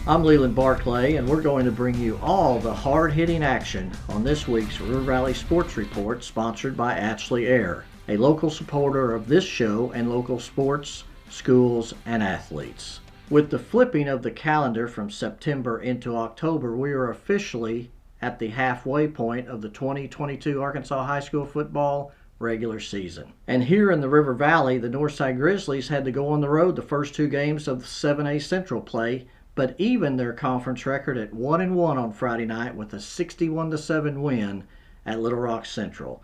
I'm Leland Barclay, and we're going to bring you all the hard-hitting action on this week's River Valley Sports Report, sponsored by Ashley Air, a local supporter of this show and local sports, schools, and athletes. With the flipping of the calendar from September into October, we are officially at the halfway point of the 2022 Arkansas High School football regular season. And here in the River Valley, the Northside Grizzlies had to go on the road the first two games of the 7A Central play, but even their conference record at 1-1 on Friday night with a 61-7 win at Little Rock Central.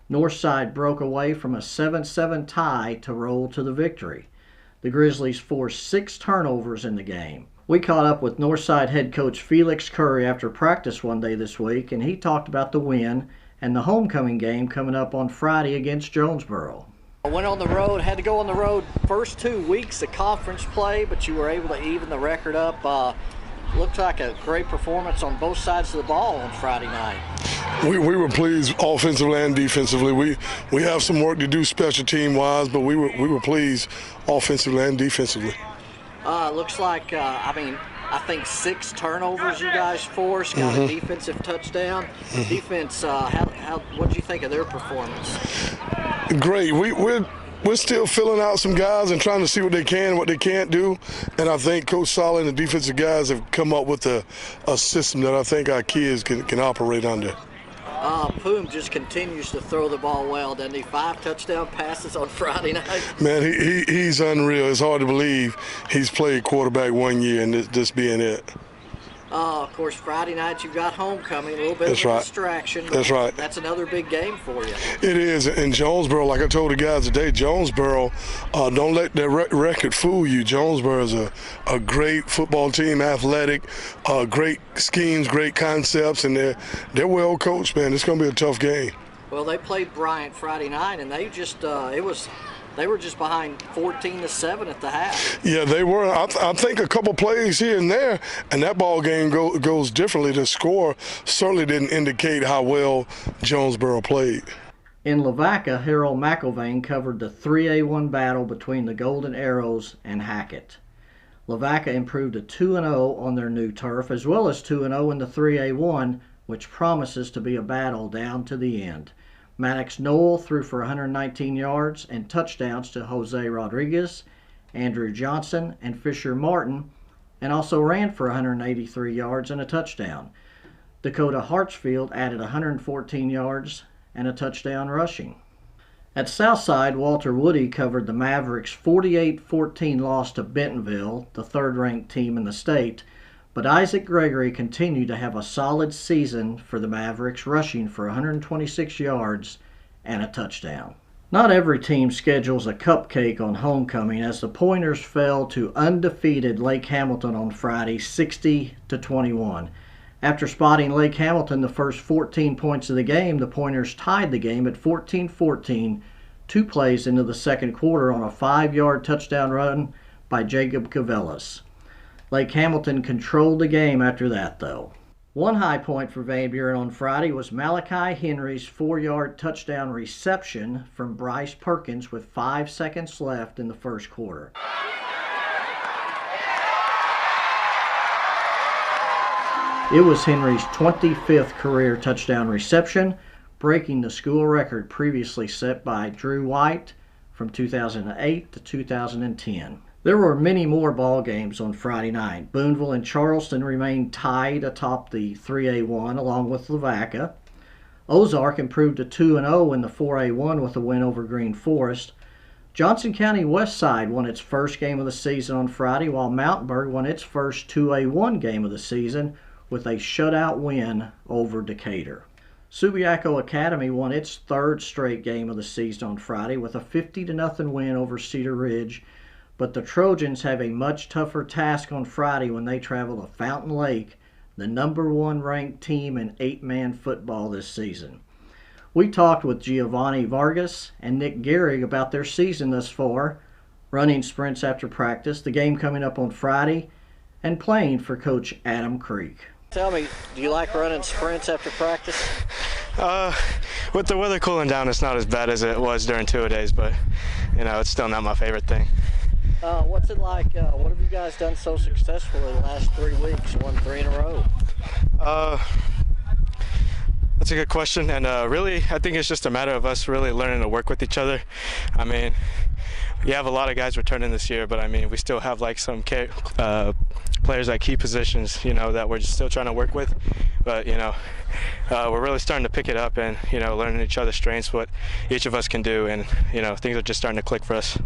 Northside broke away from a 7-7 tie to roll to the victory. The Grizzlies forced 6 turnovers in the game. We caught up with Northside head coach Felix Curry after practice one day this week, and he talked about the win and the homecoming game coming up on Friday against Jonesboro. I went on the road, had to go on the road first 2 weeks of conference play, but you were able to even the record up. Looked like a great performance on both sides of the ball on Friday night. We were pleased offensively and defensively. We have some work to do special team wise, but we were pleased offensively and defensively. Looks like I think 6 turnovers you guys forced, got a defensive touchdown. Defense, what did you think of their performance? Great. We're still filling out some guys and trying to see what they can and what they can't do. And I think Coach Solid and the defensive guys have come up with a system that I think our kids can operate under. Poom just continues to throw the ball well, doesn't he? 5 touchdown passes on Friday night. Man, he's unreal. It's hard to believe he's played quarterback 1 year and this being it. Of course, Friday night you've got homecoming, a little bit of a distraction. That's right. That's another big game for you. It is. In Jonesboro, like I told the guys today, Jonesboro, don't let their record fool you. Jonesboro is a great football team, athletic, great schemes, great concepts, and they're well coached, man. It's going to be a tough game. Well, they played Bryant Friday night, and they just they were just behind 14-7 at the half. Yeah, they were. I think a couple plays here and there, and that ball game goes differently. The score certainly didn't indicate how well Jonesboro played. In Lavaca, Harold McIlvain covered the 3A1 battle between the Golden Arrows and Hackett. Lavaca improved to 2-0 on their new turf, as well as 2-0 in the 3A1, which promises to be a battle down to the end. Maddox Noel threw for 119 yards and touchdowns to Jose Rodriguez, Andrew Johnson, and Fisher Martin, and also ran for 183 yards and a touchdown. Dakota Hartsfield added 114 yards and a touchdown rushing. At Southside, Walter Woody covered the Mavericks' 48-14 loss to Bentonville, the third-ranked team in the state, but Isaac Gregory continued to have a solid season for the Mavericks, rushing for 126 yards and a touchdown. Not every team schedules a cupcake on homecoming, as the Pointers fell to undefeated Lake Hamilton on Friday, 60-21. After spotting Lake Hamilton the first 14 points of the game, the Pointers tied the game at 14-14, 2 plays into the second quarter on a 5-yard touchdown run by Jacob Cavellas. Lake Hamilton controlled the game after that, though. One high point for Van Buren on Friday was Malachi Henry's 4-yard touchdown reception from Bryce Perkins with 5 seconds left in the first quarter. It was Henry's 25th career touchdown reception, breaking the school record previously set by Drew White from 2008 to 2010. There were many more ball games on Friday night. Boonville and Charleston remained tied atop the 3A1 along with Lavaca. Ozark improved to 2-0 in the 4A1 with a win over Green Forest. Johnson County Westside won its first game of the season on Friday, while Mountainburg won its first 2A1 game of the season with a shutout win over Decatur. Subiaco Academy won its third straight game of the season on Friday with a 50-0 win over Cedar Ridge, but the Trojans have a much tougher task on Friday when they travel to Fountain Lake, the #1 ranked team in 8-man football this season. We talked with Giovanni Vargas and Nick Gehrig about their season thus far, running sprints after practice, the game coming up on Friday, and playing for Coach Adam Creek. Tell me, do you like running sprints after practice? With the weather cooling down, it's not as bad as it was during 2-a-days, but, it's still not my favorite thing. What's it like? What have you guys done so successfully the last 3 weeks? Won 3 in a row. That's a good question, and really, I think it's just a matter of us really learning to work with each other. I mean, we have a lot of guys returning this year, but I mean, we still have like some players at key positions, that we're just still trying to work with. But we're really starting to pick it up and learning each other's strengths, what each of us can do, and things are just starting to click for us.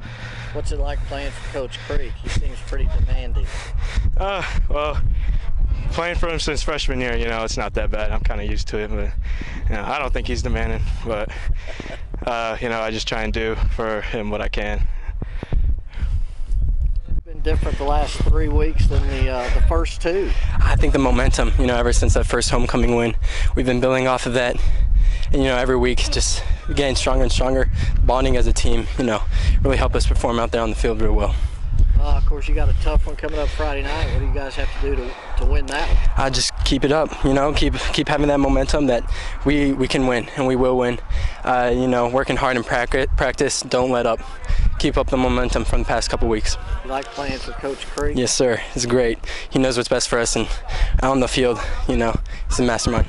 What's it like playing for Coach Creek? He seems pretty demanding. Well, playing for him since freshman year, it's not that bad. I'm kind of used to it, but I don't think he's demanding. But I just try and do for him what I can. Been different the last 3 weeks than the first 2. I think the momentum, ever since that first homecoming win, we've been building off of that. And, every week just getting stronger and stronger, bonding as a team, really help us perform out there on the field real well. Of course, you got a tough one coming up Friday night. What do you guys have to do to win that one? Just keep it up, keep having that momentum that we can win and we will win. Working hard in practice, don't let up. Keep up the momentum from the past couple weeks. You like playing for Coach Creek? Yes, sir. It's great. He knows what's best for us, and out on the field, he's a mastermind.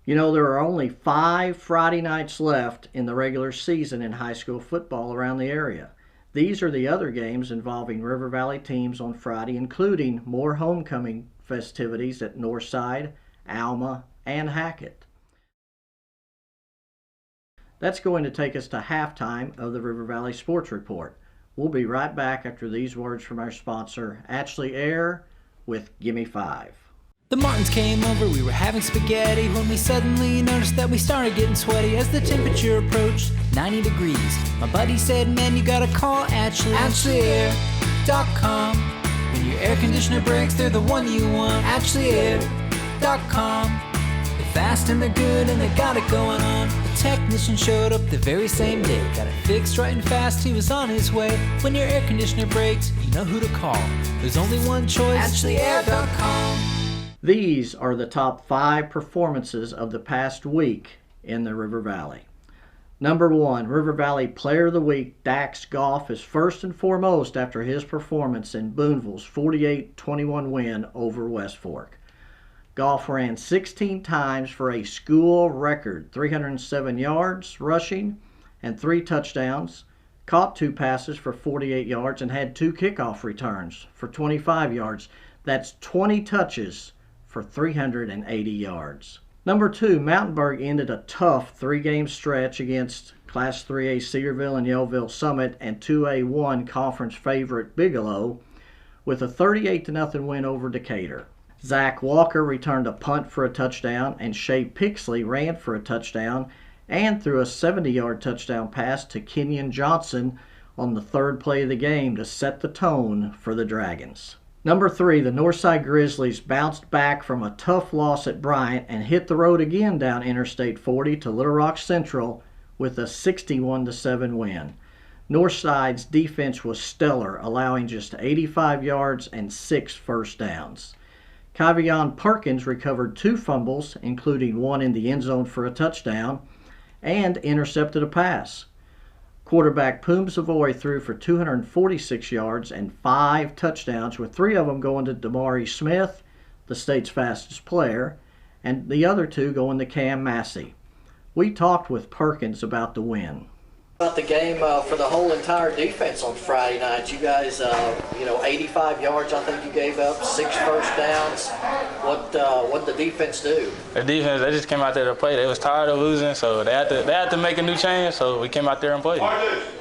There are only 5 Friday nights left in the regular season in high school football around the area. These are the other games involving River Valley teams on Friday, including more homecoming festivities at Northside, Alma, and Hackett. That's going to take us to halftime of the River Valley Sports Report. We'll be right back after these words from our sponsor, Ashley Air, with Gimme 5. The Martins came over, we were having spaghetti when we suddenly noticed that we started getting sweaty as the temperature approached 90 degrees. My buddy said, man, you gotta call AshleyAir.com. When your air conditioner breaks, they're the one you want. AshleyAir.com. They're fast and they're good and they got it going on. The technician showed up the very same day. Got it fixed right and fast, he was on his way. When your air conditioner breaks, you know who to call. There's only one choice, AshleyAir.com. These are the top 5 performances of the past week in the River Valley. Number 1, River Valley Player of the Week, Dax Goff, is first and foremost after his performance in Boonville's 48-21 win over West Fork. Goff ran 16 times for a school record 307 yards rushing and 3 touchdowns, caught 2 passes for 48 yards, and had 2 kickoff returns for 25 yards. That's 20 touches for 380 yards. Number 2, Mountainburg ended a tough 3-game stretch against Class 3A Cedarville and Yellville Summit and 2A1 conference favorite Bigelow with a 38-0 win over Decatur. Zach Walker returned a punt for a touchdown, and Shea Pixley ran for a touchdown and threw a 70-yard touchdown pass to Kenyon Johnson on the 3rd play of the game to set the tone for the Dragons. Number 3, the Northside Grizzlies bounced back from a tough loss at Bryant and hit the road again down Interstate 40 to Little Rock Central with a 61-7 win. Northside's defense was stellar, allowing just 85 yards and 6 first downs. Kavion Perkins recovered 2 fumbles, including one in the end zone for a touchdown, and intercepted a pass. Quarterback Poom Savoy threw for 246 yards and 5 touchdowns, with 3 of them going to Damari Smith, the state's fastest player, and the other 2 going to Cam Massey. We talked with Perkins about the win. About the game for the whole entire defense on Friday night. You guys, 85 yards I think you gave up, 6 first downs. What the defense do? The defense, they just came out there to play. They was tired of losing, so they had to make a new change, so we came out there and played.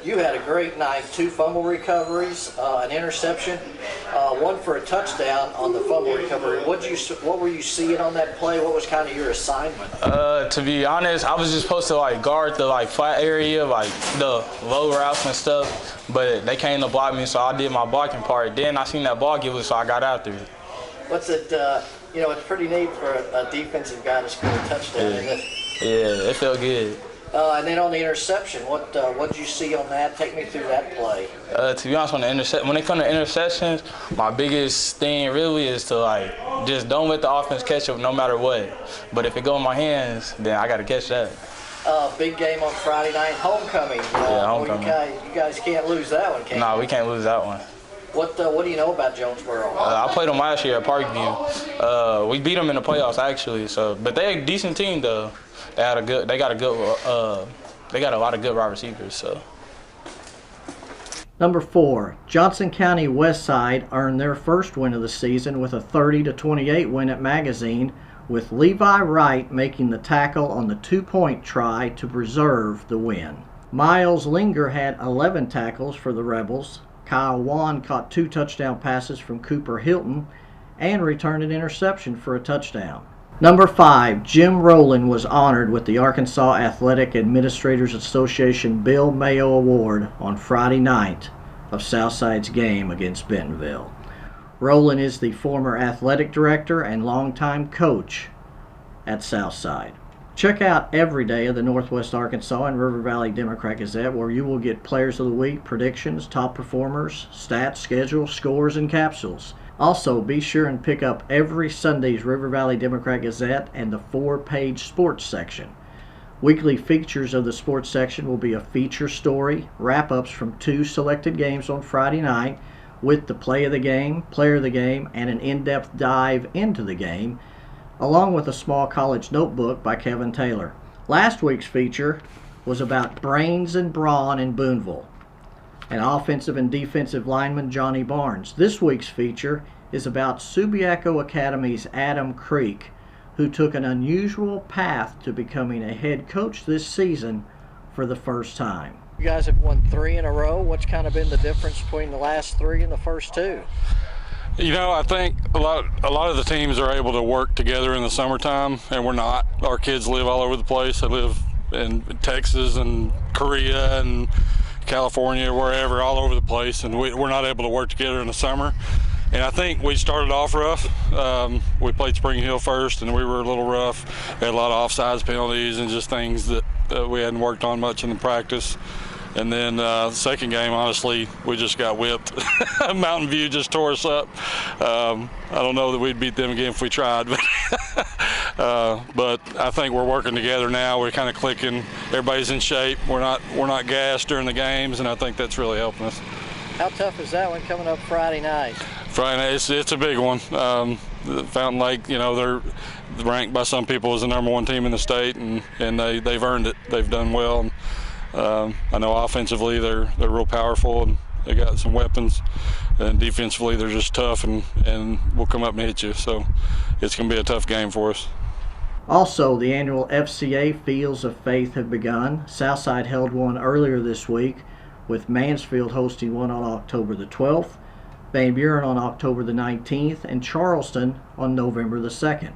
You had a great night, 2 fumble recoveries, an interception, 1 for a touchdown on the fumble recovery. What were you seeing on that play? What was kind of your assignment? To be honest, I was just supposed to guard the flat area, the low routes and stuff, but they came to block me, so I did my blocking part. Then I seen that ball give us, so I got after it. What's it? It's pretty neat for a defensive guy to score a touchdown, isn't it? Yeah, it felt good. And then on the interception, what did you see on that? Take me through that play. To be honest, when it comes to interceptions, my biggest thing really is to just don't let the offense catch up no matter what. But if it go in my hands, then I got to catch that. Big game on Friday night, homecoming. Yeah, homecoming. You guys can't lose that one, can you? No, we can't lose that one. What do you know about Jonesboro? I played them last year at Parkview. We beat them in the playoffs actually. But they're a decent team though. They got a lot of good wide receivers. So. Number 4, Johnson County Westside earned their first win of the season with a 30-28 win at Magazine, with Levi Wright making the tackle on the 2-point try to preserve the win. Miles Linger had 11 tackles for the Rebels. Kyle Wan caught 2 touchdown passes from Cooper Hilton and returned an interception for a touchdown. Number 5, Jim Rowland was honored with the Arkansas Athletic Administrators Association Bill Mayo Award on Friday night of Southside's game against Bentonville. Rowland is the former athletic director and longtime coach at Southside. Check out every day of the Northwest Arkansas and River Valley Democrat-Gazette, where you will get Players of the Week, predictions, top performers, stats, schedule, scores, and capsules. Also, be sure and pick up every Sunday's River Valley Democrat-Gazette and the 4-page sports section. Weekly features of the sports section will be a feature story, wrap-ups from 2 selected games on Friday night, with the play of the game, player of the game, and an in-depth dive into the game, along with a small college notebook by Kevin Taylor. Last week's feature was about brains and brawn in Booneville, and offensive and defensive lineman Johnny Barnes. This week's feature is about Subiaco Academy's Adam Creek, who took an unusual path to becoming a head coach this season for the first time. You guys have won 3 in a row. What's kind of been the difference between the last 3 and the first 2? You know, I think a lot of the teams are able to work together in the summertime, and we're not. Our kids live all over the place. They live in Texas and Korea and California, wherever, all over the place, and we're not able to work together in the summer. And I think we started off rough. We played Spring Hill first, and we were a little rough. We had a lot of offsides penalties and just things that we hadn't worked on much in the practice. And then the second game, honestly, we just got whipped. Mountain View just tore us up. I don't know that we'd beat them again if we tried, but I think we're working together now. We're kind of clicking. Everybody's in shape. We're not gassed during the games, and I think that's really helping us. How tough is that one coming up Friday night? Friday night, it's a big one. Fountain Lake, you know, they're ranked by some people as the #1 team in the state, and they've earned it. They've done well. I know offensively they're real powerful, and they got some weapons, and defensively they're just tough and will come up and hit you. So it's going to be a tough game for us. Also, the annual FCA Fields of Faith have begun. Southside held one earlier this week, with Mansfield hosting one on October the 12th, Van Buren on October the 19th, and Charleston on November the 2nd.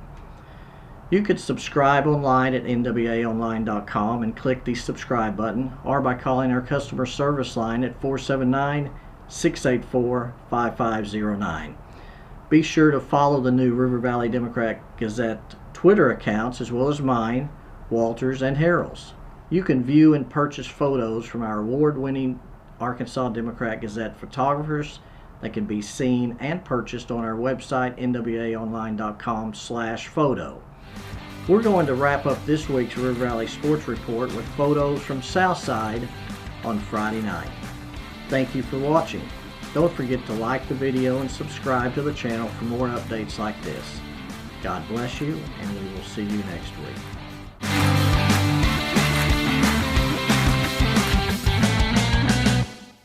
You could subscribe online at nwaonline.com and click the subscribe button, or by calling our customer service line at 479-684-5509. Be sure to follow the new River Valley Democrat-Gazette Twitter accounts, as well as mine, Walter's, and Harold's. You can view and purchase photos from our award-winning Arkansas Democrat-Gazette photographers that can be seen and purchased on our website, nwaonline.com/photo. We're going to wrap up this week's River Valley Sports Report with photos from Southside on Friday night. Thank you for watching. Don't forget to like the video and subscribe to the channel for more updates like this. God bless you, and we will see you next week.